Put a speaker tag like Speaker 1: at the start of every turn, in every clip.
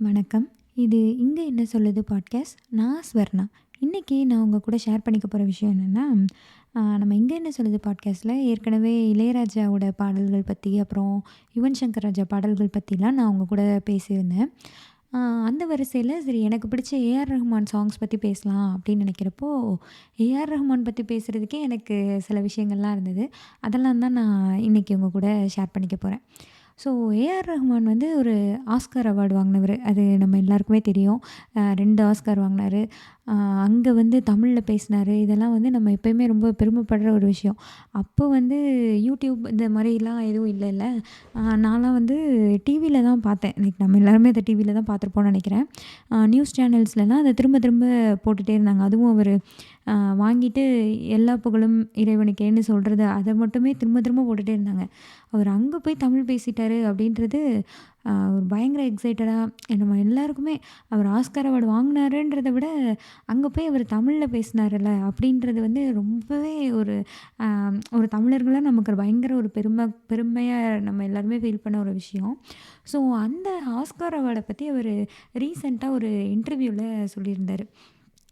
Speaker 1: வணக்கம். இது "இங்க என்ன சொல்லுது" பாட்காஸ்ட். நான் ஸ்வர்ணா. இன்னைக்கு நான் உங்க கூட ஷேர் பண்ணிக்க போற விஷயம் என்னன்னா, நம்ம "இங்க என்ன சொல்லுது" பாட்காஸ்ட்ல ஏற்கனவே இளையராஜாவோட பாடல்கள் பத்தி, அப்புறம் யுவன் சங்கர் ராஜா பாடல்கள் பத்திலாம் நான் உங்க கூட பேசியிருந்தேன். அ அந்த வரிசையில சரி எனக்கு பிடிச்ச ஏஆர் ரஹ்மான் சாங்ஸ் பத்தி பேசலாம் அப்படின்னு நினைக்கிறப்போ, ஏஆர் ரஹ்மான் பத்தி பேசுறதுக்கே எனக்கு சில விஷயங்கள்லாம் இருந்தது. அதெல்லாம் தான் நான் இன்னைக்கு உங்க கூட ஷேர் பண்ணிக்க போறேன். ஸோ ஏஆர் ரஹ்மான் வந்து ஒரு ஆஸ்கார் அவார்டு வாங்கினவரு. அது நம்ம எல்லாருக்குமே தெரியும். 2 ஆஸ்கார் வாங்கினாரு. அ அங்க வந்து தமிழ்ல பேசினாரு. இதெல்லாம் வந்து நம்ம எப்பயுமே ரொம்ப பெருமைப்படுற ஒரு விஷயம். அப்போ வந்து யூடியூப் இந்த மாரிலாம் எதுவும் இல்லைல்ல. நான்லாம் வந்து டிவில தான் பார்த்தேன். லைக் நம்ம எல்லாருமே அத டிவில தான் பார்த்துருப்போம்னு நெனைக்கிறேன். நியூஸ் சேனல்ஸ்லலாம் அத திரும்ப திரும்ப போட்டுட்டே இருந்தாங்க. அதுவும் அவரு அ வாங்கிட்டு "எல்லா புகழும் இறைவனுக்கேன்னு" சொல்றது அத மட்டுமே திரும்ப திரும்ப போட்டுட்டே இருந்தாங்க. அவர் அங்க போய் தமிழ் பேசிட்டாரு அப்படின்றது ஒரு பயங்கர எக்ஸைட்டடா நம்ம எல்லாருக்குமே அவர் ஆஸ்கார் அவார்டு வாங்கினாருன்றத விட, அங்க போய் அவர் தமிழ்ல பேசினாருல்ல அப்படின்றது வந்து ரொம்பவே அ ஒரு தமிழர்களா நமக்கு ஒரு பயங்கர ஒரு பெருமையா நம்ம எல்லாருமே ஃபீல் பண்ண ஒரு விஷயம். ஸோ அந்த ஆஸ்கார் அவார்ட பத்தி அவரு ரீசென்ட்டா ஒரு இன்டர்வியூல சொல்லியிருந்தாரு.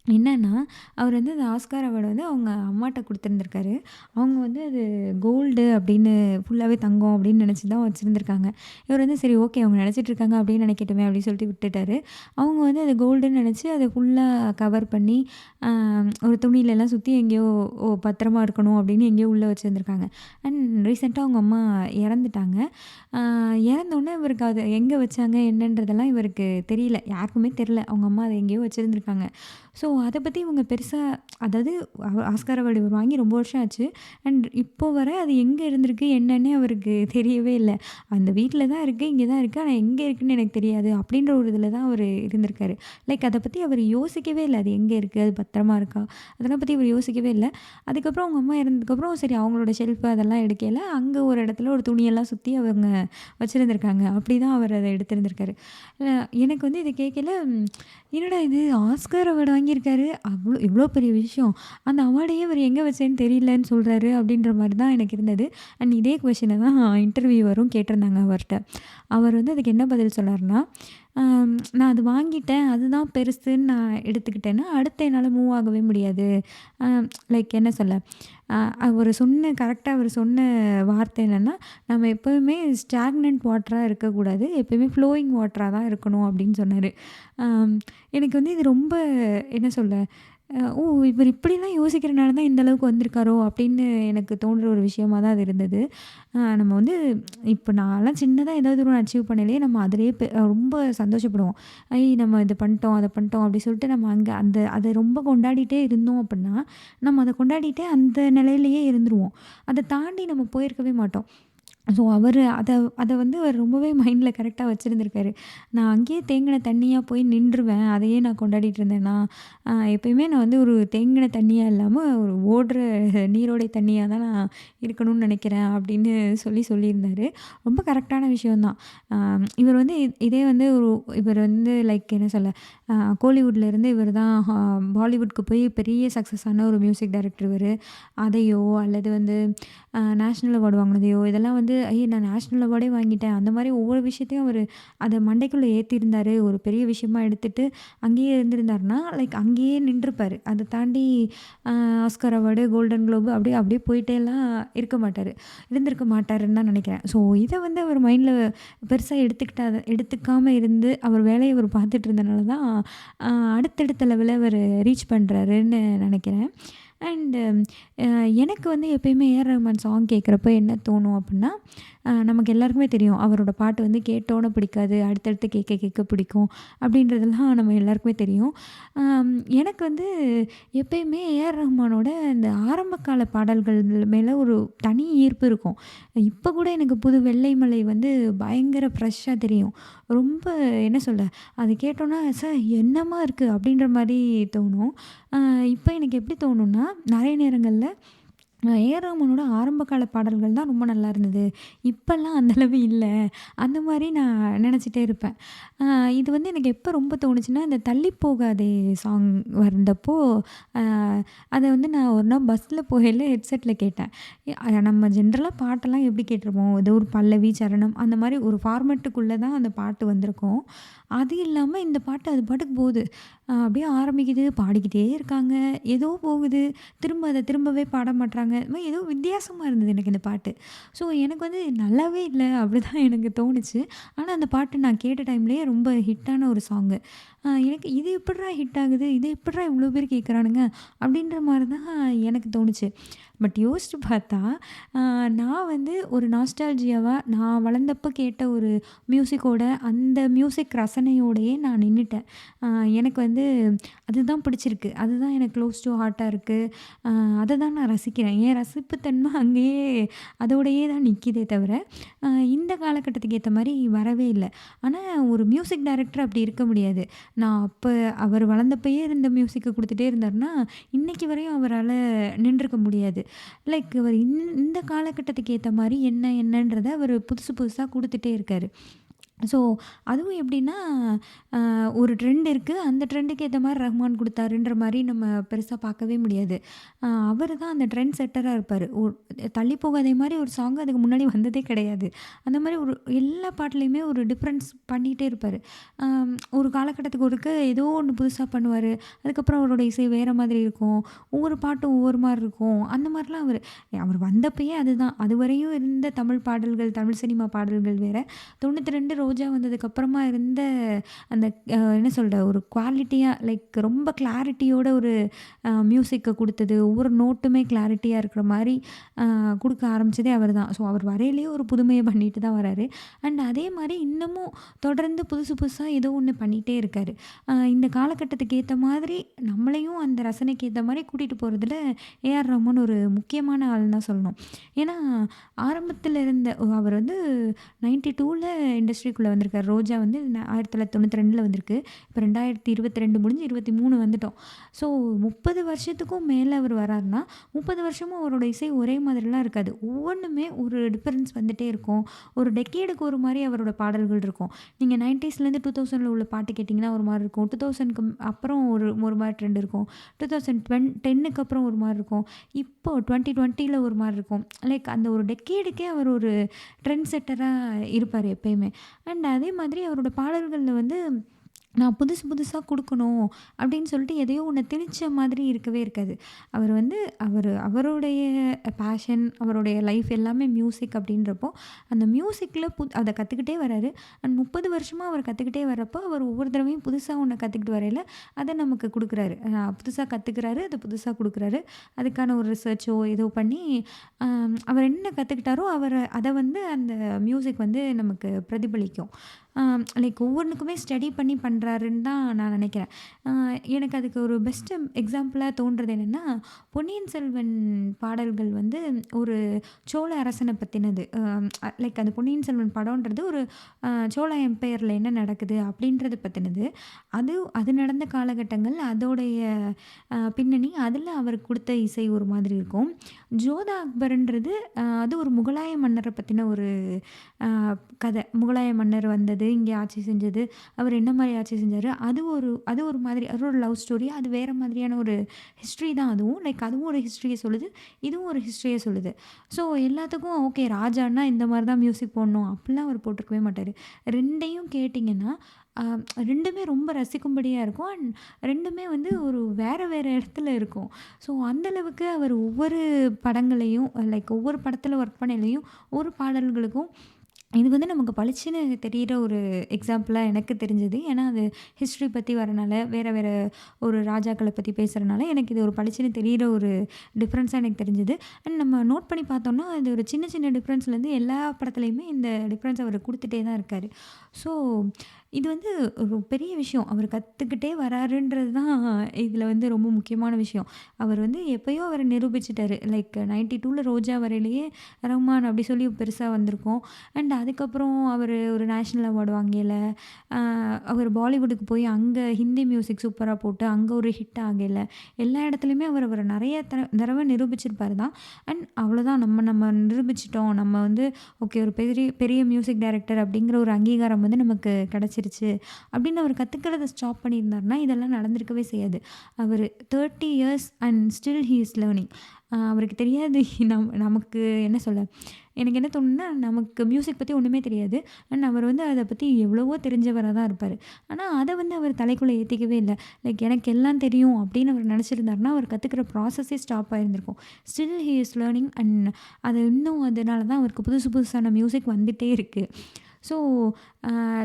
Speaker 1: என்னன்னா, அவர் வந்து அந்த ஆஸ்கார் அவார்ட வந்து அவங்க அம்மாட்ட குடுத்துருந்துருக்காரு. அவங்க வந்து அது கோல்டு அப்படின்னு ஃபுல்லாவே தங்கம் அப்படின்னு நெனச்சு தான் வச்சிருந்துருக்காங்க. இவர் வந்து சரி ஓகே அவங்க நெனச்சிட்டு இருக்காங்க அப்படின்னு நெனைக்கட்டுமே அப்படின்னு சொல்லிட்டு விட்டுட்டாரு. அவங்க வந்து அது கோல்டுன்னு நெனச்சு அத ஃபுல்லா கவர் பண்ணி, அ ஒரு துணியிலலாம் சுத்தி எங்கேயோ பத்திரமா இருக்கணும் அப்படின்னு எங்கேயோ உள்ள வச்சிருந்துருக்காங்க. அண்ட் ரீசென்ட்டா அவங்க அம்மா இறந்துட்டாங்க. அ இறந்தோனே இவருக்கு அத எங்க வச்சாங்க என்னன்றதெல்லாம் இவருக்கு தெரியல. யாருக்குமே தெரியல. அவங்க அம்மா அத எங்கேயோ வச்சிருந்துருக்காங்க. ஸோ அத பத்தி இவங்க பெருசா அதாவது ஆஸ்கார் அவார்டு இவர் வாங்கி ரொம்ப வருஷம் ஆச்சு. அண்ட் இப்போ வர அது எங்க இருந்திருக்கு என்னன்னே அவருக்கு தெரியவே இல்ல. அந்த வீட்ல தான் இருக்கு, இங்க தான் இருக்கு. ஆனா எங்க இருக்குன்னு எனக்கு தெரியாது. அப்படின்ற ஒரு இதில தான் அவரு இருந்திருக்காரு. லைக் அத பத்தி அவரு யோசிக்கவே இல்ல. அது எங்க இருக்கு? அது பத்திரமா இருக்கா? அதெல்லாம் பத்தி இவரு யோசிக்கவே இல்ல. அதுக்கப்புறம் அவங்க அம்மா இறந்ததுக்கப்புறம் சரி அவங்களோட ஷெல்ஃப் அதெல்லாம் எடுக்கையில, அங்க ஒரு இடத்துல ஒரு துணியெல்லாம் சுத்தி அவங்க வச்சிருந்திருக்காங்க. அப்படிதான் அவர் அத எடுத்திருந்திருக்காரு. அ எனக்கு வந்து இத கேட்கையில என்னடா இது ஆஸ்கார் அவார்டு வாங்கியிருக்காரு. இவ்ளோ பெரிய விஷயம். அந்த அவார்டையே இவரு எங்க வச்சேன்னு தெரியலன்னு சொல்றாரு அப்படின்ற மாரி தான் எனக்கு இருந்தது. அண்ட் இதே கொஸ்டின தான் இன்டர்வியூவரும் கேட்டிருந்தாங்க அவர்ட்ட. அவர் வந்து அதுக்கு என்ன பதில் சொன்னாருன்னா, நான் அது வாங்கிட்டேன். அதுதான் பெருசுன்னு நான் எடுத்துக்கிட்டேன்னா, அடுத்து என்னால மூவ் ஆகவே முடியாது. அ லைக் என்ன சொல்ல? அவரு சொன்ன கரெக்ட்டா அவரு சொன்ன வார்த்தை என்னன்னா, "நம்ம எப்பவுமே ஸ்டாக்னன்ட் வாட்டரா இருக்கக்கூடாது. எப்பயுமே ஃப்ளோயிங் வாட்டரா தான் இருக்கணும்." அப்படின்னு சொன்னாரு. அம் எனக்கு வந்து இது ரொம்ப என்ன சொல்ல? ஓ! இவரு இப்படிலாம் யோசிக்கிறனால தான் இந்த அளவுக்கு வந்திருக்காரோ! அப்படின்னு எனக்கு தோன்ற ஒரு விஷயமா தான் அது இருந்தது. நம்ம வந்து இப்போ நான்லாம் சின்னதா ஏதாவது ஒண்ணு அச்சீவ் பண்ணலையே நம்ம அதிலேயே ரொம்ப சந்தோஷப்படுவோம். நம்ம இது பண்ணிட்டோம், அத பண்ணிட்டோம் அப்படி சொல்லிட்டு நம்ம அங்க அத ரொம்ப கொண்டாடிட்டே இருந்தோம் அப்படின்னா, நம்ம அத கொண்டாடிட்டே அந்த நிலையிலேயே இருந்துருவோம். அத தாண்டி நம்ம போயிருக்கவே மாட்டோம். ஸோ அவரு அத அத வந்து அவர் ரொம்பவே மைண்ட்ல கரெக்ட்டா வச்சிருந்திருக்காரு. நான் அங்கேயே தேங்கின தண்ணியா போய் நின்றுவேன். அதையே நான் கொண்டாடிட்டு இருந்தேன்னா, எப்பயுமே நான் வந்து ஒரு தேங்கின தண்ணியா இல்லாம, ஒரு ஓடுற நீரோடை தண்ணியா தான் நான் இருக்கணும்னு நெனைக்கிறேன் அப்படின்னு சொல்லியிருந்தாரு. ரொம்ப கரெக்ட்டான விஷயம் தான். இவர் வந்து இதே வந்து இவர் வந்து லைக் என்ன சொல்ல, கோலிவுட்லேருந்து இவர் தான் பாலிவுட்க்கு போய் பெரிய சக்சஸ் ஆன ஒரு மியூசிக் டைரக்டர் இவரு. அதையோ அல்லது வந்து நேஷ்னல் அவார்டு வாங்கினதையோ இதெல்லாம் வந்து நான் நேஷ்னல் அவார்டே வாங்கிட்டேன். அந்த மாரி ஒவ்வொரு விஷயத்தையும் அவரு அத மண்டைக்குள்ள ஏத்தியிருந்தாரு. ஒரு பெரிய விஷயமா எடுத்துட்டு அங்கேயே இருந்திருந்தாருன்னா, லைக் அங்கேயே நின்றுப்பாரு. அத தாண்டி அ ஆஸ்கார் அவார்டு, கோல்டன் குளோப் அப்படியே அப்படியே போயிட்டேலாம் இருக்க மாட்டாரு. இருந்திருக்க மாட்டாருன்னு தான் நெனைக்கிறேன். ஸோ இத வந்து அவர் மைண்ட்ல பெருசா எடுத்துக்காம இருந்து அவர் வேலைய அவர் பார்த்துட்டு இருந்தனால தான் அ அடுத்தடுத்த லெவல அவரு ரீச் பண்றாருன்னு நெனைக்கிறேன். அண்டு எனக்கு வந்து எப்பயுமே ஏஆர் ரஹ்மான் சாங் கேட்குறப்ப என்ன தோணும் அப்புட்னா, நமக்கு எல்லாருக்குமே தெரியும். அவரோட பாட்டு வந்து கேட்டோனே பிடிக்காது. அடுத்தடுத்து கேட்க கேட்க பிடிக்கும். அப்படின்றதெல்லாம் நம்ம எல்லாருக்குமே தெரியும். அம் எனக்கு வந்து எப்பயுமே ஏஆர் ரஹ்மானோட இந்த ஆரம்ப கால பாடல்கள் மேல ஒரு தனி ஈர்ப்பு இருக்கும். இப்ப கூட எனக்கு புது வெள்ளை மலை வந்து பயங்கர ஃப்ரெஷ்ஷா தெரியும். ரொம்ப என்ன சொல்ல, அது கேட்டோன்னா, என்னம்மா இருக்கு?" அப்படின்ற மாரி தோணும். இப்ப எனக்கு எப்படி தோணும்னா, நெறைய நேரங்கள்ல ஏஆர் ரஹ்மானோட ஆரம்ப கால பாடல்கள் தான் ரொம்ப நல்லா இருந்தது. இப்பல்லாம் அந்த அளவு இல்ல. அந்த மாரி நான் நெனச்சிட்டே இருப்பேன். அ இது வந்து எனக்கு எப்ப ரொம்ப தோணுச்சுன்னா, இந்த "தள்ளி போகாதே" சாங் வந்தப்போ, அ அத வந்து நான் ஒரு நாள் பஸ்ல போகையில ஹெட்செட்ல கேட்டேன். நம்ம ஜென்ரலா பாட்டெல்லாம் எப்படி கேட்டுருப்போம், ஏதோ ஒரு பல்லவி, சரணம் அந்த மாரி ஒரு ஃபார்மேட்டுக்குள்ள தான் அந்த பாட்டு வந்திருக்கும். அது இல்லாம இந்த பாட்டு அது பாட்டுக்கு போகுது. அப்படியே ஆரம்பிக்குது, பாடிக்கிட்டே இருக்காங்க. ஏதோ போகுது. திரும்ப அத திரும்பவே பாட மாட்றாங்க. இது மாரி ஏதோ வித்தியாசமா இருந்தது எனக்கு இந்த பாட்டு. ஸோ எனக்கு வந்து நல்லாவே இல்ல அப்படிதான் எனக்கு தோணுச்சு. ஆனா அந்த பாட்டு நான் கேட்ட டைம்லயே ரொம்ப ஹிட்டான ஒரு சாங்கு. எனக்கு இது எப்புட்றா ஹிட் ஆகுது? இது எப்புட்றா இவ்ளோ பேர் கேட்குறானுங்க? அப்படின்ற மாரி தான் எனக்கு தோணுச்சு. பட் யோசிச்சு பார்த்தா, அ நான் வந்து ஒரு நாஸ்டால்ஜியாவா நான் வளர்ந்தப்ப கேட்ட ஒரு மியூசிக்கோட அந்த மியூசிக் ரசனையோடயே நான் நின்னுட்டேன். அ எனக்கு வந்து அதுதான் பிடிச்சிருக்கு. அதுதான் எனக்கு க்ளோஸ் டூ ஹார்ட்டா இருக்கு. அ அத தான் நான் ரசிக்கிறேன். என் ரசிப்புத்தன்மை அங்கேயே அதோடயே தான் நிக்கிதே தவிர, இந்த காலகட்டத்துக்கு ஏத்த மாரி வரவே இல்ல. ஆனா ஒரு மியூசிக் டைரக்டர் அப்படி இருக்க முடியாது. நான் அப்ப அவர் வளர்ந்தப்பயே இருந்த மியூசிக்க குடுத்துட்டே இருந்தாருன்னா, இன்னைக்கு வரையும் அவரால நின்றுக்க முடியாது. லைக் அவர் இந்த காலகட்டத்துக்கு ஏத்த மாரி என்னன்றத அவரு புதுசு புதுசா குடுத்துட்டே இருக்காரு. ஸோ, அதுவும் எப்படின்னா, ஒரு ட்ரெண்ட் இருக்கு. அந்த ட்ரெண்டுக்கு ஏத்த மாரி ரஹ்மான் குடுத்தாருன்ற மாரி நம்ம பெருசா பார்க்கவே முடியாது. அவரு தான் அந்த ட்ரெண்ட் செட்டரா இருப்பாரு. தள்ளி போகாதே மாரி ஒரு சாங் அதுக்கு முன்னாடி வந்ததே கிடையாது. அந்த மாரி ஒரு எல்லா பாட்டுலயுமே ஒரு டிஃப்ரென்ஸ் பண்ணிட்டே இருப்பாரு. ஒரு காலகட்டத்துக்கு ஒருக்க ஏதோ ஒண்ணு புதுசா பண்ணுவாரு. அதுக்கப்புறம் அவரோட இசை வேற மாதிரி இருக்கும். ஒவ்வொரு பாட்டும் ஒவ்வொரு மாரி இருக்கும். அந்த மாரிலாம் அவரு அவர் வந்தப்பயே அதுதான். அதுவரையும் இருந்த தமிழ் பாடல்கள், தமிழ் சினிமா பாடல்கள் வேற. 92 ரோஜா வந்ததுக்கப்புறமா இருந்த அந்த என்ன சொல்ற ஒரு குவாலிட்டியா லைக் ரொம்ப கிளாரிட்டியோட ஒரு மியூசிக்க குடுத்தது. ஒவ்வொரு நோட்டுமே கிளாரிட்டியா இருக்கிற மாரி குடுக்க ஆரம்பிச்சதே அவர் தான். ஸோ அவர் வரையிலேயே ஒரு புதுமைய பண்ணிட்டு தான் வராரு. அண்ட் அதே மாரி இன்னமும் தொடர்ந்து புதுசு புதுசா ஏதோ ஒண்ணு பண்ணிட்டே இருக்காரு. இந்த காலகட்டத்துக்கு ஏத்த மாதிரி நம்மளையும் அந்த ரசனைக்கு ஏத்த மாரி கூட்டிட்டு போறதுல ஏஆர் ரஹ்மான் ஒரு முக்கியமான ஆள்ன்னு தான் சொல்லணும். ஏன்னா ஆரம்பத்துல இருந்த அவர் வந்து 92ல இண்டஸ்ட்ரிக்குள்ள வந்திருக்காரு. ரோஜா வந்து 1992ல வந்திருக்கு. இப்ப 2022 முடிஞ்சு 23 வந்துட்டோம். ஸோ 30 வருஷத்துக்கும் மேல அவர் வராருன்னா, 30 வருஷமும் அவரோட இசை ஒரே மாதிரிலாம் இருக்காது. ஒவ்வொன்னுமே ஒரு டிஃபரன்ஸ் வந்துட்டே இருக்கும். ஒரு டெக்கேடுக்கு ஒரு மாரி அவரோட பாடல்கள் இருக்கும். நீங்க 90ஸ்லேருந்து 2000ல உள்ள பாட்டு கேட்டீங்கன்னா ஒரு மாரி இருக்கும். 2000க்கு அப்புறம் ஒரு ஒரு மாரி ட்ரெண்ட் இருக்கும். 10க்கு அப்புறம் ஒரு மாரி இருக்கும். இப்போ 2020ல ஒரு மாரி இருக்கும். லைக் அந்த ஒரு டெக்கேடுக்கே அவர் ஒரு ட்ரெண்ட் செட்டரா இருப்பாரு எப்பயுமே. அண்ட் அதே மாதிரி அவரோட பாடல்கள்ல வந்து நான் புதுசு புதுசா குடுக்கணும் அப்படின்னு சொல்லிட்டு எதையோ ஒண்ண திணிச்ச மாதிரி இருக்கவே இருக்காது. அவர் வந்து அவருடைய பேஷன், அவருடைய லைஃப் எல்லாமே மியூசிக் அப்படின்றப்போ, அந்த மியூசிக்ல அத கத்துக்கிட்டே வராரு. அண்ட் 30 வருஷமா அவர் கத்துக்கிட்டே வரப்போ, அவர் ஒவ்வொரு தடவையும் புதுசா ஒண்ண கத்துக்கிட்டு வரையில, அத நமக்கு குடுக்குறாரு. புதுசா கத்துக்கிறாரு, அத புதுசா குடுக்குறாரு. அதுக்கான ஒரு ரிசர்ச்சோ ஏதோ பண்ணி, அவர் என்ன கத்துக்கிட்டாரோ அத வந்து அந்த மியூசிக் வந்து நமக்கு பிரதிபலிக்கும். லைக் ஒவ்வொன்னுக்குமே ஸ்டடி பண்ணி பண்றாருன்னு தான் நான் நினைக்கிறேன். அ எனக்கு அதுக்கு ஒரு பெஸ்ட் எக்ஸாம்பிளா தோன்றது என்னன்னா, பொன்னியின் செல்வன் பாடல்கள் வந்து ஒரு சோழ அரசன பத்தினது. லைக் அந்த பொன்னியின் செல்வன் படம்ன்றது ஒரு சோழ எம்பையர்ல என்ன நடக்குது அப்படின்றத பத்தினது. அது நடந்த காலகட்டங்கள், அதோடைய பின்னணி, அதில அவர் குடுத்த இசை ஒரு மாதிரி இருக்கும். ஜோதா அக்பர்ன்றது அது ஒரு முகலாய மன்னர பத்தின ஒரு அ கதை. முகலாய மன்னர் வந்தது, இங்கே ஆட்சி செஞ்சது, அவர் என்ன மாரி ஆட்சி செஞ்சாரு, அது ஒரு மாதிரி அது ஒரு லவ் ஸ்டோரி. அது வேற மாதிரியான ஒரு ஹிஸ்ட்ரி தான் அதுவும். லைக் அதுவும் ஒரு ஹிஸ்ட்ரிய சொல்லுது, இதுவும் ஒரு ஹிஸ்ட்ரிய சொல்லுது. ஸோ எல்லாத்துக்கும் ஓகே ராஜான்னா இந்த மாரி தான் மியூசிக் போடணும் அப்படிலாம் அவர் போட்டிருக்கவே மாட்டாரு. 2யும் கேட்டிங்கன்னா, அ 2மே ரொம்ப ரசிக்கும்படியா இருக்கும். அண்ட் 2மே வந்து ஒரு வேற வேற இடத்துல இருக்கும். ஸோ அந்த அளவுக்கு அவர் ஒவ்வொரு படங்களையும் லைக் ஒவ்வொரு படத்துல ஒர்க் பண்ணயிலயும், ஒவ்வொரு பாடல்களுக்கும் இது வந்து நமக்கு பளிச்சுன்னு தெரியிற ஒரு எக்ஸாம்பிளா எனக்கு தெரிஞ்சது. ஏன்னா, அது ஹிஸ்ட்ரி பத்தி வரனால, வேற வேற ஒரு ராஜாக்கள பத்தி பேசுறனால, எனக்கு இது ஒரு பளிச்சுன்னு தெரியிற ஒரு டிஃப்ரென்ஸா எனக்கு தெரிஞ்சது. அண்ட் நம்ம நோட் பண்ணி பார்த்தோம்னா, இது ஒரு சின்ன சின்ன டிஃப்ரென்ஸ்லேருந்து எல்லா படத்துலயுமே இந்த டிஃப்ரென்ஸ் அவரு குடுத்துட்டே தான் இருக்காரு. ஸோ, இது வந்து ஒரு பெரிய விஷயம். அவர் கத்துக்கிட்டே வராருன்றது தான் இதில வந்து ரொம்ப முக்கியமான விஷயம். அவர் வந்து எப்பயோ அவர நிரூபிச்சுட்டாரு. லைக் 92ல ரோஜா வரையிலேயே ரஹ்மான் அப்படி சொல்லி பெருசா வந்திருக்கோம். அண்ட் அதுக்கப்புறம் அவரு ஒரு நேஷனல் அவார்டு வாங்கையில, அ அவர் பாலிவுட்டுக்கு போய் அங்க ஹிந்தி மியூசிக் சூப்பரா போட்டு அங்க ஒரு ஹிட் ஆகையில, எல்லா இடத்துலயுமே அவர் அவர நெறைய தடவ நிரூபிச்சிருப்பாரு தான். அண்ட் அவ்வளோதான் நம்ம நம்ம நிரூபிச்சுட்டோம். நம்ம வந்து ஓகே ஒரு பெரிய பெரிய மியூசிக் டைரக்டர் அப்படிங்கிற ஒரு அங்கீகாரம் வந்து நமக்கு கிடைச்சிருச்சு. அப்படின்னு அவர் கத்துக்கிறத ஸ்டாப் பண்ணியிருந்தாருன்னா, இதெல்லாம் நடந்திருக்கவே செய்யாது. அவரு 30 years and still he is learning. அவருக்கு தெரியாது நமக்கு என்ன சொல்ல, எனக்கு என்ன தோணும்னா, நமக்கு மியூசிக் பத்தி ஒண்ணுமே தெரியாது. அண்ட் அவர் வந்து அத பத்தி எவ்வளவோ தெரிஞ்சவரா தான் இருப்பாரு. ஆனா, அத வந்து அவர் தலைக்குள்ள ஏத்திக்கவே இல்ல. லைக் எனக்கு எல்லாம் தெரியும் அப்படின்னு அவர் நெனச்சிருந்தாருன்னா, அவர் கத்துக்கிற ப்ராசஸே ஸ்டாப் ஆயிருந்திருக்கும். Still he is learning and அது இன்னும் அதனால தான் அவருக்கு புதுசு புதுசான மியூசிக் வந்துட்டே இருக்கு. ஸோ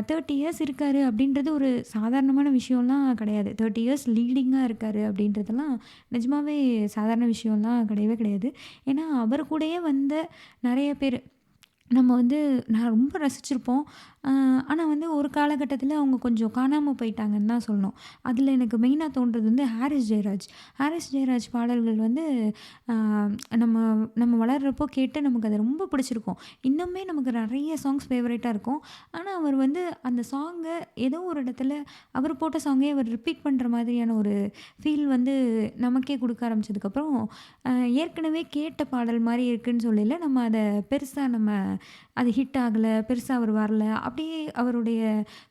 Speaker 1: 30 இயர்ஸ் இருக்காரு அப்படின்றது ஒரு சாதாரணமான விஷயம்லாம் கிடையாது. 30 இயர்ஸ் லீடிங்கா இருக்காரு அப்படின்றதெல்லாம் நிஜமாவே சாதாரண விஷயம்லாம் கிடையவே கிடையாது. ஏன்னா, அவர் கூடயே வந்த நெறைய பேரு நம்ம வந்து நான் ரொம்ப ரசிச்சிருப்போம். அ ஆனா வந்து ஒரு காலகட்டத்தில அவங்க கொஞ்சம் காணாம போயிட்டாங்கன்னு தான் சொல்லணும். அதில எனக்கு மெயினா தோன்றது வந்து ஹாரிஸ் ஜெயராஜ். ஹாரிஸ் ஜெயராஜ் பாடல்கள் வந்து அ நம்ம நம்ம வளர்றப்போ கேட்டு நமக்கு அது ரொம்ப பிடிச்சிருக்கும். இன்னுமே நமக்கு நெறைய சாங்ஸ் ஃபேவரைட்டா இருக்கும். ஆனா அவர் வந்து அந்த சாங்க ஏதோ ஒரு இடத்துல அவர் போட்ட சாங்கே அவர் ரிப்பீட் பண்ற மாதிரியான ஒரு ஃபீல் வந்து நமக்கே குடுக்க ஆரம்பிச்சதுக்கப்புறம், அ ஏற்கனவே கேட்ட பாடல் மாரி இருக்குன்னு சொல்லயில நம்ம அத பெருசா அது ஹிட் ஆகல. பெருசா அவர் வரல. அப்படியே அவருடைய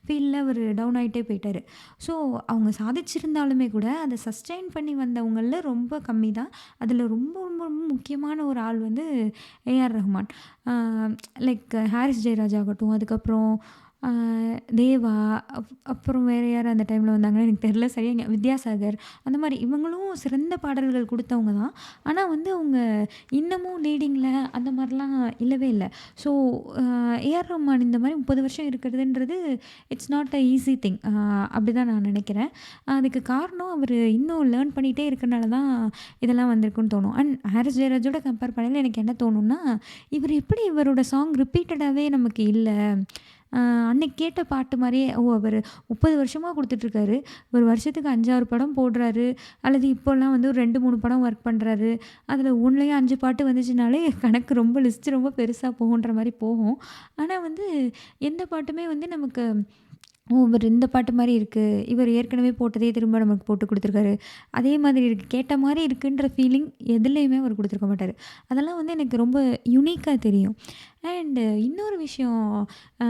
Speaker 1: ஃபீல்ட்ல அவரு டவுன் ஆயிட்டே போயிட்டாரு. ஸோ அவங்க சாதிச்சிருந்தாலுமே கூட, அத சஸ்டெயின் பண்ணி வந்தவங்கள்ல ரொம்ப கம்மி தான். அதில ரொம்ப ரொம்ப ரொம்ப முக்கியமான ஒரு ஆள் வந்து ஏஆர் ரஹ்மான். அ லைக் ஹாரிஸ் ஜெயராஜ் ஆகட்டும், அதுக்கப்புறம் அ தேவா, அப்புறம் வேற யார் அந்த டைம்ல வந்தாங்கன்னு எனக்கு தெரியல சரியா வித்யாசாகர், அந்த மாரி இவங்களும் சிறந்த பாடல்கள் குடுத்தவங்க தான். ஆனா வந்து அவங்க இன்னமும் லீடிங்ல அந்த மாரிலாம் இல்லவே இல்ல. ஸோ அ ஏஆர் ரஹ்மான் இந்த மாரி 30 வருஷம் இருக்கிறதுன்றது it's not a easy thing. அப்படிதான் நான் நெனைக்கிறேன். அதுக்கு காரணம் அவரு இன்னும் லேர்ன் பண்ணிட்டே இருக்கனால தான் இதெல்லாம் வந்திருக்குன்னு தோணும். அண்ட் ஹாரிஸ் ஜெயராஜோட கம்பேர் பண்ணையில எனக்கு என்ன தோணும்னா, இவரு எப்படி இவரோட சாங் ரிப்பீட்டடாவே நமக்கு இல்ல. அ அன்னைக்கு கேட்ட பாட்டு மாரியே அவரு 30 வருஷமா குடுத்துட்ருக்காரு. ஒரு வருஷத்துக்கு 5, 6 படம் போடுறாரு. அல்லது இப்போலாம் வந்து ஒரு 2, 3 படம் ஒர்க் பண்றாரு. அதில ஒண்ணுலயே 5 பாட்டு வந்துச்சுனாலே கணக்கு ரொம்ப லிஸ்ட் ரொம்ப பெருசா போகுன்ற மாரி போகும். ஆனா வந்து எந்த பாட்டுமே வந்து நமக்கு இவர் இந்த பாட்டு மாரி இருக்கு. இவர் ஏற்கனவே போட்டதே திரும்ப நமக்கு போட்டு குடுத்துருக்காரு. அதே மாதிரி இருக்கு. கேட்ட மாரி இருக்குன்ற ஃபீலிங் எதுலயுமே அவர் குடுத்துருக்க மாட்டாரு. அதெல்லாம் வந்து எனக்கு ரொம்ப யுனிக்கா தெரியும். அண்ட் இன்னொரு விஷயம் அ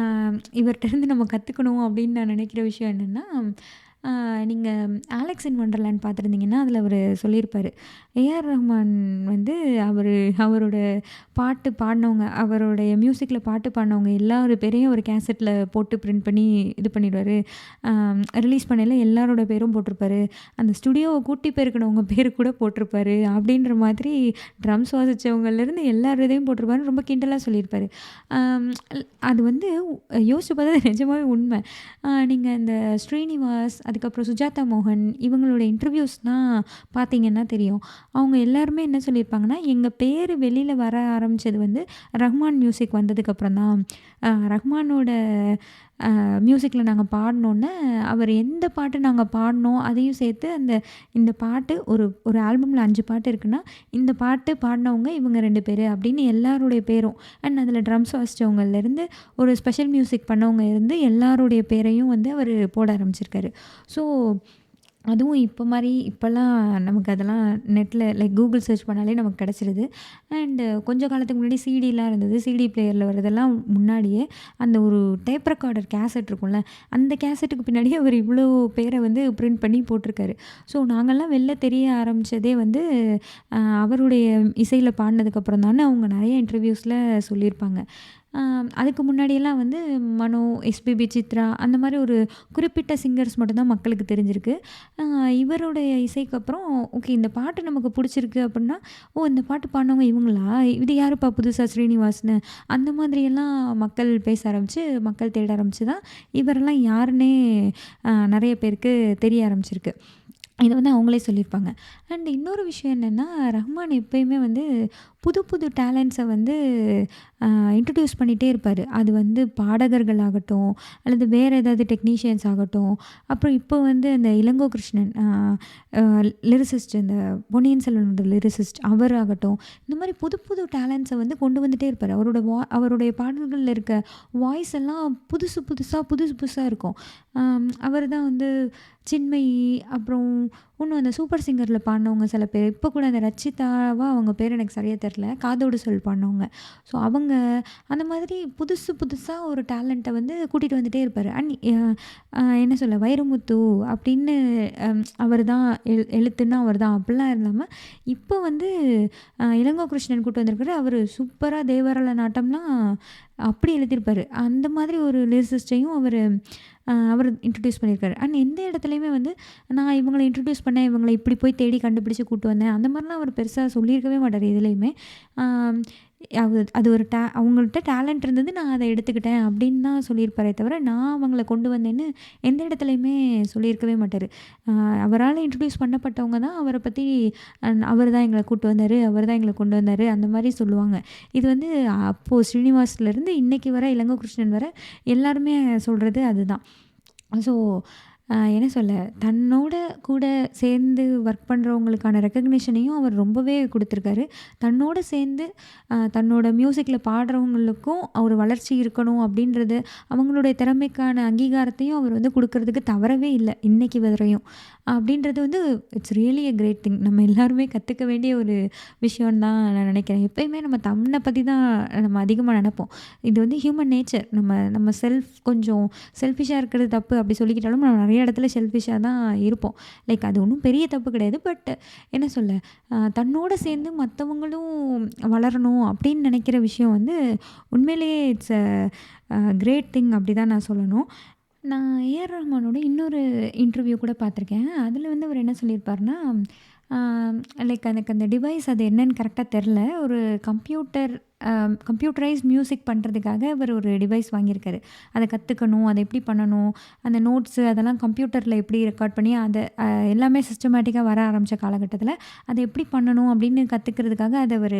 Speaker 1: இவர்ட்ட இருந்து நம்ம கத்துக்கணும் அப்படின்னு நான் நினைக்கிற விஷயம் என்னன்னா, நீங்க ஆலெக்ஸ் இன் வண்டர்லேண்ட் பார்த்துருந்தீங்கன்னா, அதில அவரு சொல்லியிருப்பாரு. ஏஆர் ரஹ்மான் வந்து அவரோட பாட்டு பாடுனவங்க, அவருடைய மியூசிக்ல பாட்டு பாடுனவங்க எல்லார் பேரையும் ஒரு கேசெட்ல போட்டு பிரிண்ட் பண்ணி இது பண்ணிடுவாரு. ரிலீஸ் பண்ணையில எல்லாரோட பேரும் போட்டிருப்பாரு. அந்த ஸ்டுடியோவ கூட்டி பெருக்குனவங்க பேரு கூட போட்டிருப்பாரு. அப்படின்ற மாதிரி ட்ரம்ஸ் வாசிச்சவங்கலேருந்து எல்லார் இதையும் போட்டிருப்பாருன்னு ரொம்ப கிண்டலா சொல்லியிருப்பாரு. அம் அது வந்து யோசிச்சு பார்த்தா அது நிஜமாவே உண்மை. நீங்க இந்த ஸ்ரீனிவாஸ், அதுக்கப்புறம் சுஜாதா மோகன் இவங்களோட இன்டர்வியூஸ்லாம் பார்த்தீங்கன்னா தெரியும். அவங்க எல்லாருமே என்ன சொல்லியிருப்பாங்கன்னா, எங்க பேரு வெளியில வர ஆரம்பிச்சது வந்து ரஹ்மான் மியூசிக் வந்ததுக்கப்புறம் தான். ரஹ்மானோட மியூசிக்ல நாங்க பாடுனோன்னே, அவர் எந்த பாட்டு நாங்க பாடுனோம், அதையும் சேர்த்து இந்த பாட்டு ஒரு ஆல்பம்ல 5 பாட்டு இருக்குன்னா, இந்த பாட்டு பாடுனவங்க இவங்க 2 பேரு அப்படின்னு எல்லாருடைய பேரும் அண்ட் அதில ட்ரம்ஸ் வாசிச்சவங்கலேருந்து, ஒரு ஸ்பெஷல் மியூசிக் பண்ணவங்க இருந்து எல்லாருடைய பேரையும் வந்து அவரு போட ஆரம்பிச்சிருக்காரு. ஸோ அதுவும் இப்போலாம் நமக்கு அதெல்லாம் நெட்ல லைக் கூகுள் சர்ச் பண்ணாலே நமக்கு கிடச்சிருது. அண்டு கொஞ்சம் காலத்துக்கு முன்னாடி சிடிலாம் இருந்தது. சிடி பிளேயர்ல வரதெல்லாம் முன்னாடியே அந்த ஒரு டேப் ரெக்கார்டர் கேசெட் இருக்கும்ல, அந்த கேசெட்டுக்கு பின்னாடியே அவர் இவ்வளோ பேர வந்து பிரிண்ட் பண்ணி போட்டிருக்காரு. ஸோ நாங்கலாம் வெளில தெரிய ஆரம்பிச்சதே வந்து அவருடைய இசையில பாடுனதுக்கப்புறம் தான்னு அவங்க நெறைய இன்டர்வியூஸ்ல சொல்லியிருப்பாங்க. அதுக்கு முன்னாடியெல்லாம் வந்து மனோ, எஸ்பிபி, சித்ரா அந்த மாரி ஒரு குறிப்பிட்ட சிங்கர்ஸ் மட்டும் தான் மக்களுக்கு தெரிஞ்சிருக்கு. இவருடைய இசைக்கு அப்புறம் ஓகே இந்த பாட்டு நமக்கு புடிச்சிருக்கு அப்புட்னா, ஓ! இந்த பாட்டு பாடுனவங்க இவங்களா? இது யாருப்பா புதுசா ஸ்ரீனிவாஸ்ன்னு அந்த மாதிரியெல்லாம் மக்கள் பேச ஆரம்பிச்சு, மக்கள் தேட ஆரம்பிச்சு தான் இவரெல்லாம் யாருன்னே நெறைய பேருக்கு தெரிய ஆரம்பிச்சிருக்கு. இத வந்து அவங்களே சொல்லியிருப்பாங்க. அண்ட் இன்னொரு விஷயம் என்னென்னா, ரஹ்மான் எப்பயுமே வந்து புது புது டேலண்ட்ஸை வந்து இன்ட்ரடியூஸ் பண்ணிகிட்டே இருப்பார். அது வந்து பாடகர்கள் ஆகட்டும், அல்லது வேறு ஏதாவது டெக்னீஷியன்ஸ் ஆகட்டும், அப்புறம் இப்போ வந்து அந்த இளங்கோ கிருஷ்ணன் லிரிசிஸ்ட், இந்த பொன்னியின் செல்வனோட லிரிசிஸ்ட் அவர் ஆகட்டும், இந்த மாதிரி புது புது டேலண்ட்ஸை வந்து கொண்டு வந்துட்டே இருப்பார். அவருடைய பாடல்களில் இருக்க வாய்ஸ் எல்லாம் புதுசு புதுசாக புதுசு புதுசாக இருக்கும். அவர் தான் வந்து சின்மயி, அப்புறம் இன்னும் அந்த சூப்பர் சிங்கரில் பாடினவங்க சில பேர், இப்போ கூட அந்த ரச்சிதாவா அவங்க பேர் எனக்கு சரியாக தெரில, காதோடு சொல் பாடினவங்க. ஸோ அவங்க அந்த மாதிரி புதுசு புதுசாக ஒரு டேலண்ட்டை வந்து கூட்டிகிட்டு வந்துட்டே இருப்பார். அண்ட் என்ன சொல்ல, வைரமுத்து அப்படின்னு அவர் தான் எழுத்துன்னா அவர் தான் அப்படிலாம் இல்லாமல், இப்போ வந்து இளங்கோ கிருஷ்ணன் கூட்டு வந்திருக்காரு. அவர் சூப்பராக தேவரால நாட்டம்லாம் அப்படி எழுதியிருப்பார். அந்த மாதிரி ஒரு லிரிசிஸ்டையும் அவர் இன்ட்ரடியூஸ் பண்ணியிருக்காரு. அண்ட் எந்த இடத்துலையுமே வந்து நான் இவங்களை இன்ட்ரடியூஸ் பண்ணேன், இவங்களை இப்படி போய் தேடி கண்டுபிடிச்சி கூட்டு வந்தேன், அந்த மாதிரிலாம் அவர் பெருசாக சொல்லியிருக்கவே மாட்டார் எதுலேயுமே. அது ஒரு அவங்கள்ட்ட டேலண்ட் இருந்தது, நான் அதை எடுத்துக்கிட்டேன் அப்படின்னு தான் சொல்லியிருப்பாரே தவிர, நான் அவங்கள கொண்டு வந்தேன்னு எந்த இடத்துலையுமே சொல்லியிருக்கவே மாட்டார். அவரால் இன்ட்ரடியூஸ் பண்ணப்பட்டவங்க தான் அவரை பற்றி அவர் தான் எங்களை கூட்டு வந்தார், அவர் தான் எங்களை கொண்டு வந்தார், அந்த மாதிரி சொல்லுவாங்க. இது வந்து அப்போது ஸ்ரீனிவாஸ்லேருந்து இன்றைக்கி வர இளங்கோ கிருஷ்ணன் வர எல்லாருமே சொல்கிறது அதுதான். ஸோ என்ன சொல்ல, தன்னோட கூட சேர்ந்து ஒர்க் பண்ணுறவங்களுக்கான ரெக்கக்னிஷனையும் அவர் ரொம்பவே கொடுத்துருக்காரு. தன்னோட சேர்ந்து தன்னோட மியூசிக்கில் பாடுறவங்களுக்கும் ஒரு வளர்ச்சி இருக்கணும் அப்படின்றது, அவங்களுடைய திறமைக்கான அங்கீகாரத்தையும் அவர் வந்து கொடுக்கறதுக்கு தவறவே இல்லை இன்றைக்கி வரையும். அப்படின்றது வந்து it's really a great thing. நம்ம எல்லாருமே கற்றுக்க வேண்டிய ஒரு விஷயம்னு தான் நான் நினைக்கிறேன். எப்போயுமே நம்ம தன்னை பற்றி தான் நம்ம அதிகமாக நினைப்போம். இது வந்து ஹியூமன் நேச்சர். நம்ம கொஞ்சம் செல்ஃபிஷாக இருக்கிறது தப்பு அப்படி சொல்லிக்கிட்டாலும், நம்ம நிறைய இடத்துல செல்ஃபிஷாக தான் இருப்போம். லைக் அது ஒன்றும் பெரிய தப்பு கிடையாது. பட் என்ன சொல்ல, தன்னோட சேர்ந்து மற்றவங்களும் வளரணும் அப்படின்னு நினைக்கிற விஷயம் வந்து உண்மையிலேயே இட்ஸ் அ கிரேட் திங் அப்படி தான் நான் சொல்லணும். நான் ஏஆர் ரஹ்மானோட இன்னொரு இன்டர்வியூ கூட பார்த்துருக்கேன். அதில் வந்து அவர் என்ன சொல்லியிருப்பாருன்னா, லைக் எனக்கு அந்த டிவைஸ் அது என்னன்னு கரெக்டாக தெரில. ஒரு கம்ப்யூட்டரைஸ் மியூசிக் பண்ணுறதுக்காக அவர் ஒரு டிவைஸ் வாங்கியிருக்காரு. அதை கற்றுக்கணும், அதை எப்படி பண்ணணும், அந்த நோட்ஸு அதெல்லாம் கம்ப்யூட்டரில் எப்படி ரெக்கார்ட் பண்ணி அதை எல்லாமே சிஸ்டமேட்டிக்காக வர ஆரம்பித்த காலகட்டத்தில் அதை எப்படி பண்ணணும் அப்படின்னு கற்றுக்கிறதுக்காக அதை அவர்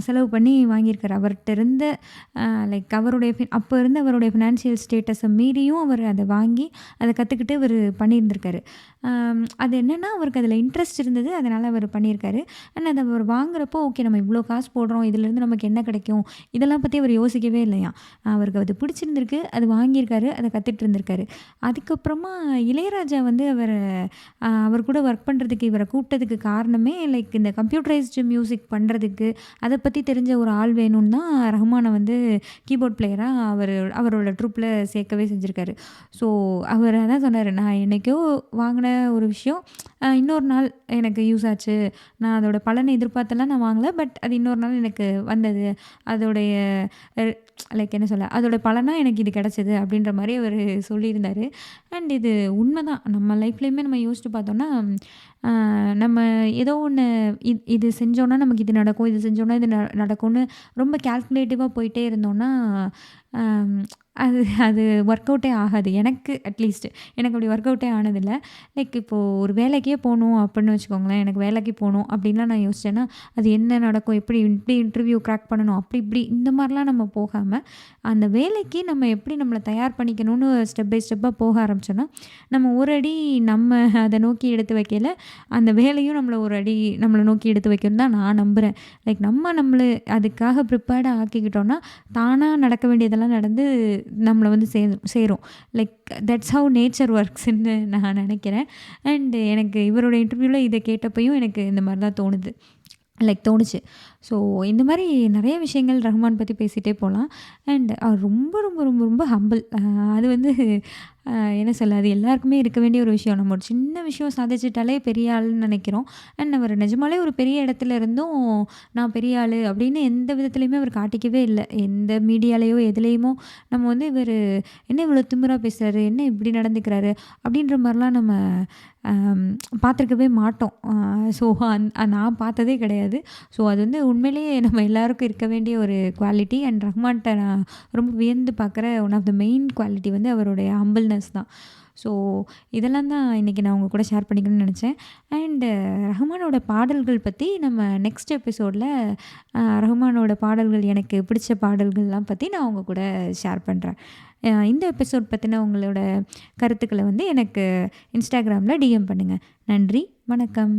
Speaker 1: செலவு பண்ணி வாங்கியிருக்காரு. அவர்கிட்ட இருந்த லைக் அப்போ இருந்த அவருடைய ஃபினான்ஷியல் ஸ்டேட்டஸை மீறியும் அவர் அதை வாங்கி அதை கற்றுக்கிட்டு அவர் பண்ணியிருந்திருக்காரு. அது என்னென்னா, அவருக்கு அதில் இன்ட்ரெஸ்ட் இருந்தது, அதனால் அவர் பண்ணியிருக்காரு. அண்ட் அதை அவர் வாங்குறப்போ, ஓகே நம்ம இவ்வளோ காசு போடுறோம், இதுலேருந்து நமக்கு என்ன கிடைக்கும், இதெல்லாம் பற்றி அவர் யோசிக்கவே இல்லையா. அவருக்கு அது பிடிச்சிருந்திருக்கு, அது வாங்கியிருக்காரு, அதை கற்றுட்டு இருந்திருக்காரு. அதுக்கப்புறமா இளையராஜா வந்து அவர் கூட ஒர்க் பண்ணுறதுக்கு இவரை கூப்பிட்டதுக்கு காரணமே லைக் இந்த கம்ப்யூட்டரைஸ்டு மியூசிக் பண்ணுறதுக்கு அதை பற்றி தெரிஞ்ச ஒரு ஆள் வேணும்னு தான் ரஹ்மானை வந்து கீபோர்ட் பிளேயராக அவரோட ட்ரூப்பில் சேர்க்கவே செஞ்சுருக்காரு. ஸோ அவர் அதான் சொன்னார், நான் என்றைக்கோ வாங்கின ஒரு விஷயம் இன்னொரு நாள் எனக்கு யூஸ் ஆச்சு, நான் அதோட பலனை எதிர்பார்த்தெல்லாம் நான் வாங்கலை, பட் அது இன்னொரு நாள் எனக்கு வந்தது, அதோடைய லைக் என்ன சொல்ல, அதோட பலனாக எனக்கு இது கிடச்சிது அப்படின்ற மாதிரி அவர் சொல்லியிருந்தார். அண்ட் இது உண்மை தான். நம்ம லைஃப்லேயுமே நம்ம யோசிச்சு பார்த்தோன்னா, நம்ம ஏதோ ஒன்று இது செஞ்சோன்னா நமக்கு இது நடக்கும், இது செஞ்சோன்னா இது நடக்கும்னு ரொம்ப கால்குலேட்டிவாக போயிட்டே இருந்தோன்னா அது அது ஒர்க் அவுட்டே ஆகாது. அட்லீஸ்ட் எனக்கு அப்படி ஒர்க் அவுட்டே ஆனதில்லை. லைக் இப்போது ஒரு வேலைக்கே போகணும் அப்படின்னு வச்சுக்கோங்களேன், எனக்கு வேலைக்கு போகணும் அப்படின்லாம் நான் யோசித்தேன்னா, அது என்ன நடக்கும், இப்படி இன்டர்வியூ க்ராக் பண்ணணும், அப்படி இப்படி இந்த மாதிரிலாம் நம்ம போகாமல், அந்த வேலைக்கு நம்ம எப்படி நம்மளை தயார் பண்ணிக்கணும்னு ஸ்டெப் பை ஸ்டெப்பாக போக ஆரம்பித்தோன்னா, நம்ம ஒரு அடி நம்ம அதை நோக்கி எடுத்து வைக்கல, அந்த வேலையும் நம்மளை நோக்கி எடுத்து வைக்கணும்னு தான் நான் நம்புகிறேன். லைக் நம்மளை அதுக்காக ப்ரிப்பேர்டாக ஆக்கிக்கிட்டோன்னா, தானாக நடக்க வேண்டியதெல்லாம் நடந்து நம்மளை வந்து சேரும். லைக் தட்ஸ் ஹவ் நேச்சர் ஒர்க்ஸ்ன்னு நான் நினைக்கிறேன். அண்ட் எனக்கு இவரோட இன்டர்வியூவில் இதை கேட்டப்பையும் எனக்கு இந்த மாதிரி தான் தோணுச்சு. ஸோ இந்த மாதிரி நிறைய விஷயங்கள் ரஹ்மான் பற்றி பேசிகிட்டே போகலாம். அண்ட் அவர் ரொம்ப ரொம்ப ரொம்ப ரொம்ப ஹம்பிள். அது வந்து என்ன சொல்ல, அது எல்லாருக்குமே இருக்க வேண்டிய ஒரு விஷயம். நம்ம ஒரு சின்ன விஷயம் சாதிச்சிட்டாலே பெரிய ஆள்னு நினைக்கிறோம். அண்ட் அவர் நிஜமாலே ஒரு பெரிய இடத்துல இருந்தும் நான் பெரிய ஆள் அப்படின்னு எந்த விதத்துலையுமே அவர் காட்டிக்கவே இல்லை. எந்த மீடியாலேயோ எதுலேயுமோ நம்ம வந்து இவர் என்ன இவ்வளோ திமிராக பேசுகிறாரு, என்ன இப்படி நடந்துக்கிறாரு அப்படின்ற மாதிரிலாம் நம்ம பார்த்துருக்கவே மாட்டோம். ஸோ நான் பார்த்ததே கிடையாது. ஸோ அது வந்து உண்மையிலேயே நம்ம எல்லாருக்கும் இருக்க வேண்டிய ஒரு குவாலிட்டி. அண்ட் ரஹ்மான்கிட்ட நான் ரொம்ப வியந்து பார்க்குற one of the main quality வந்து அவருடைய ஹம்பிள்னஸ் தான். ஸோ இதெல்லாம் தான் இன்றைக்கி நான் உங்க கூட ஷேர் பண்ணிக்கணும்னு நினச்சேன். அண்டு ரஹ்மானோட பாடல்கள் பற்றி நம்ம நெக்ஸ்ட் எபிசோடில் ரஹ்மானோட பாடல்கள் எனக்கு பிடிச்ச பாடல்கள்லாம் பற்றி நான் உங்க கூட ஷேர் பண்ணுறேன். இந்த எபிசோட் பற்றின உங்களோட கருத்துக்களை வந்து எனக்கு இன்ஸ்டாகிராமில் டிஎம் பண்ணுங்கள். நன்றி, வணக்கம்.